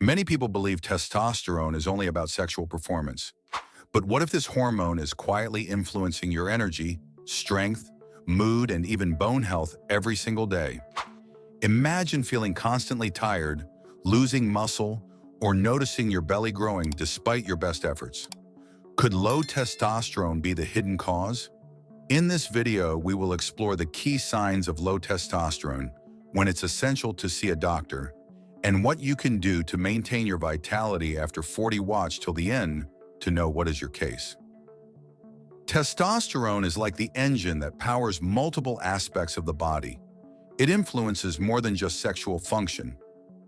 Many people believe testosterone is only about sexual performance. But what if this hormone is quietly influencing your energy, strength, mood, and even bone health every single day? Imagine feeling constantly tired, losing muscle, or noticing your belly growing despite your best efforts. Could low testosterone be the hidden cause? In this video, we will explore the key signs of low testosterone, when it's essential to see a doctor, and what you can do to maintain your vitality after 40 watch till the end to know what is your case. Testosterone is like the engine that powers multiple aspects of the body. It influences more than just sexual function.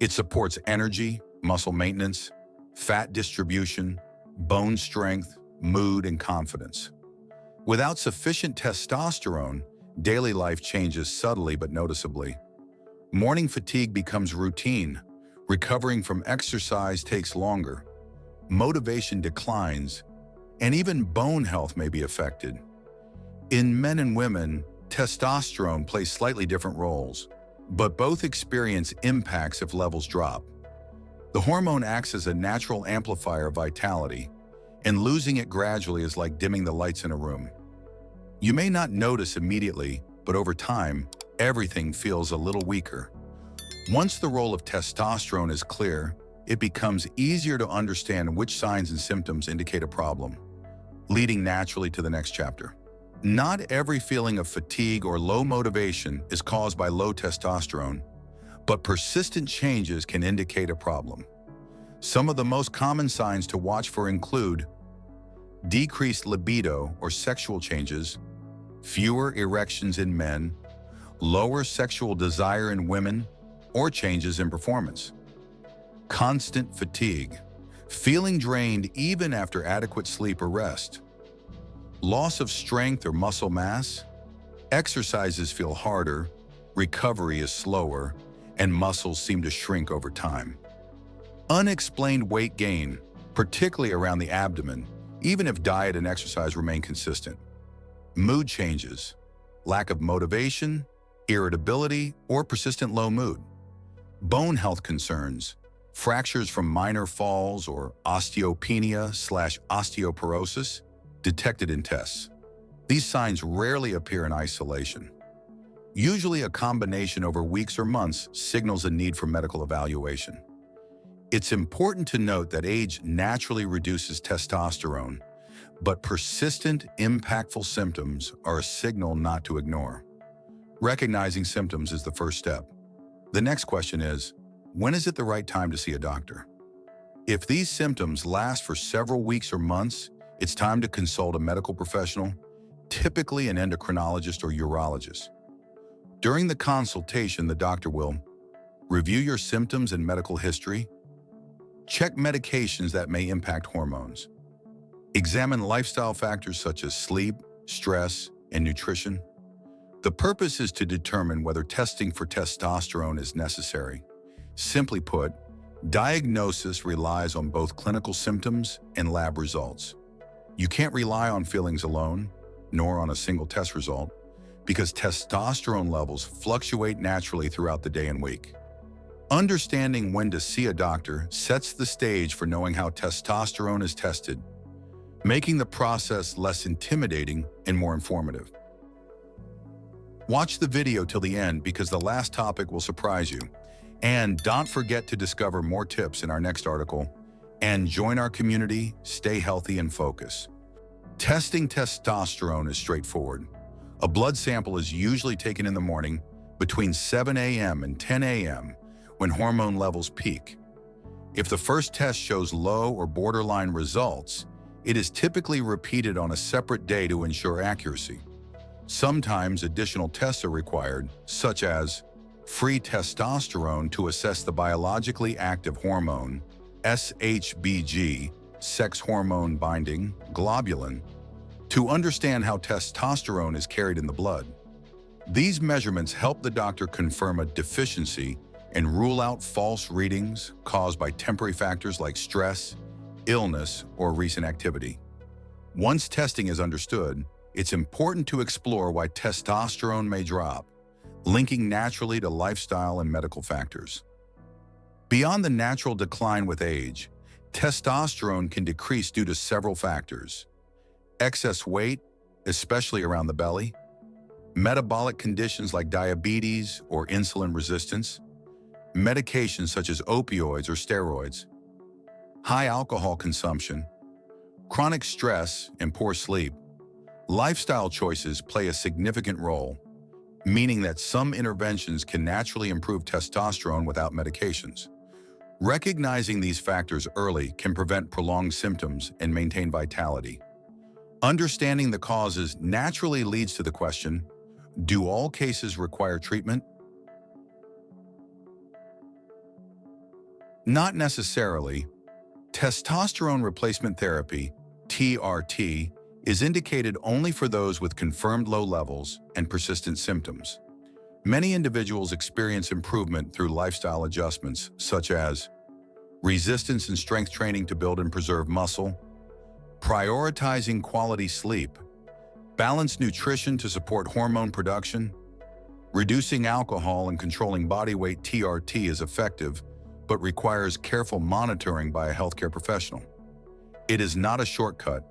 It supports energy, muscle maintenance, fat distribution, bone strength, mood, and confidence. Without sufficient testosterone, daily life changes subtly but noticeably. Morning fatigue becomes routine. Recovering from exercise takes longer. Motivation declines, and even bone health may be affected. In men and women, testosterone plays slightly different roles, but both experience impacts if levels drop. The hormone acts as a natural amplifier of vitality, and losing it gradually is like dimming the lights in a room. You may not notice immediately, but over time, everything feels a little weaker. Once the role of testosterone is clear, it becomes easier to understand which signs and symptoms indicate a problem, leading naturally to the next chapter. Not every feeling of fatigue or low motivation is caused by low testosterone, but persistent changes can indicate a problem. Some of the most common signs to watch for include decreased libido or sexual changes, fewer erections in men, lower sexual desire in women, or changes in performance. Constant fatigue, feeling drained even after adequate sleep or rest. Loss of strength or muscle mass, exercises feel harder, recovery is slower, and muscles seem to shrink over time. Unexplained weight gain, particularly around the abdomen, even if diet and exercise remain consistent. Mood changes, lack of motivation, irritability, or persistent low mood. Bone health concerns, fractures from minor falls or osteopenia/osteoporosis detected in tests. These signs rarely appear in isolation. Usually a combination over weeks or months signals a need for medical evaluation. It's important to note that age naturally reduces testosterone, but persistent, impactful symptoms are a signal not to ignore. Recognizing symptoms is the first step. The next question is, when is it the right time to see a doctor? If these symptoms last for several weeks or months, it's time to consult a medical professional, typically an endocrinologist or urologist. During the consultation, the doctor will review your symptoms and medical history, check medications that may impact hormones, examine lifestyle factors such as sleep, stress, and nutrition. The purpose is to determine whether testing for testosterone is necessary. Simply put, diagnosis relies on both clinical symptoms and lab results. You can't rely on feelings alone, nor on a single test result, because testosterone levels fluctuate naturally throughout the day and week. Understanding when to see a doctor sets the stage for knowing how testosterone is tested, making the process less intimidating and more informative. Watch the video till the end because the last topic will surprise you. And don't forget to discover more tips in our next article and join our community, stay healthy and focus. Testing testosterone is straightforward. A blood sample is usually taken in the morning between 7 a.m. and 10 a.m. when hormone levels peak. If the first test shows low or borderline results, it is typically repeated on a separate day to ensure accuracy. Sometimes additional tests are required, such as free testosterone to assess the biologically active hormone, SHBG, sex hormone binding, globulin, to understand how testosterone is carried in the blood. These measurements help the doctor confirm a deficiency and rule out false readings caused by temporary factors like stress, illness, or recent activity. Once testing is understood, it's important to explore why testosterone may drop, linking naturally to lifestyle and medical factors. Beyond the natural decline with age, testosterone can decrease due to several factors. Excess weight, especially around the belly, metabolic conditions like diabetes or insulin resistance, medications such as opioids or steroids, high alcohol consumption, chronic stress and poor sleep. Lifestyle choices play a significant role, meaning that some interventions can naturally improve testosterone without medications. Recognizing these factors early can prevent prolonged symptoms and maintain vitality. Understanding the causes naturally leads to the question, do all cases require treatment? Not necessarily. Testosterone replacement therapy, TRT, is indicated only for those with confirmed low levels and persistent symptoms. Many individuals experience improvement through lifestyle adjustments, such as resistance and strength training to build and preserve muscle, prioritizing quality sleep, balanced nutrition to support hormone production, reducing alcohol and controlling body weight. TRT is effective, but requires careful monitoring by a healthcare professional. It is not a shortcut.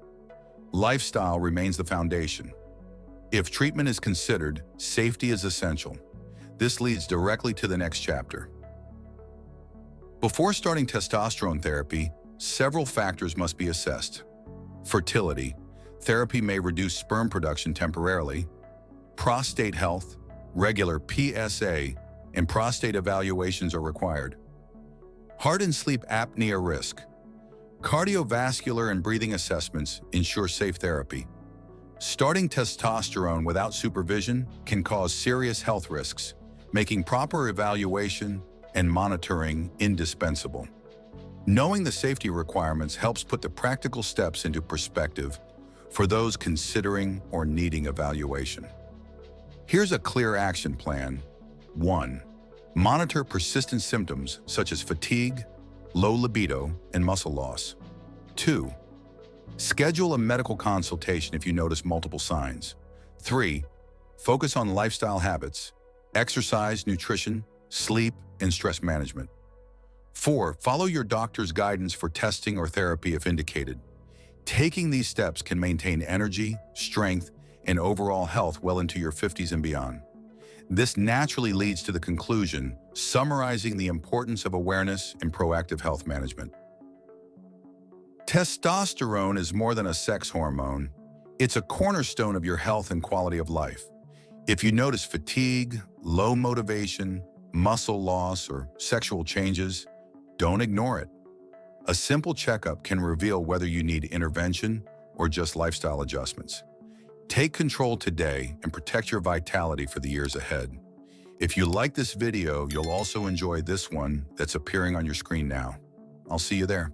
Lifestyle remains the foundation. If treatment is considered, safety is essential. This leads directly to the next chapter. Before starting testosterone therapy, several factors must be assessed. Fertility. Therapy may reduce sperm production temporarily. Prostate health. Regular PSA and prostate evaluations are required. Heart and sleep apnea risk. Cardiovascular and breathing assessments ensure safe therapy. Starting testosterone without supervision can cause serious health risks, making proper evaluation and monitoring indispensable. Knowing the safety requirements helps put the practical steps into perspective for those considering or needing evaluation. Here's a clear action plan. 1. Monitor persistent symptoms such as fatigue, low libido, and muscle loss. 2. Schedule a medical consultation if you notice multiple signs. 3. Focus on lifestyle habits, exercise, nutrition, sleep, and stress management. 4. Follow your doctor's guidance for testing or therapy if indicated. Taking these steps can maintain energy, strength, and overall health well into your 50s and beyond. This naturally leads to the conclusion, summarizing the importance of awareness and proactive health management. Testosterone is more than a sex hormone. It's a cornerstone of your health and quality of life. If you notice fatigue, low motivation, muscle loss, or sexual changes, don't ignore it. A simple checkup can reveal whether you need intervention or just lifestyle adjustments. Take control today and protect your vitality for the years ahead. If you like this video, you'll also enjoy this one that's appearing on your screen now. I'll see you there.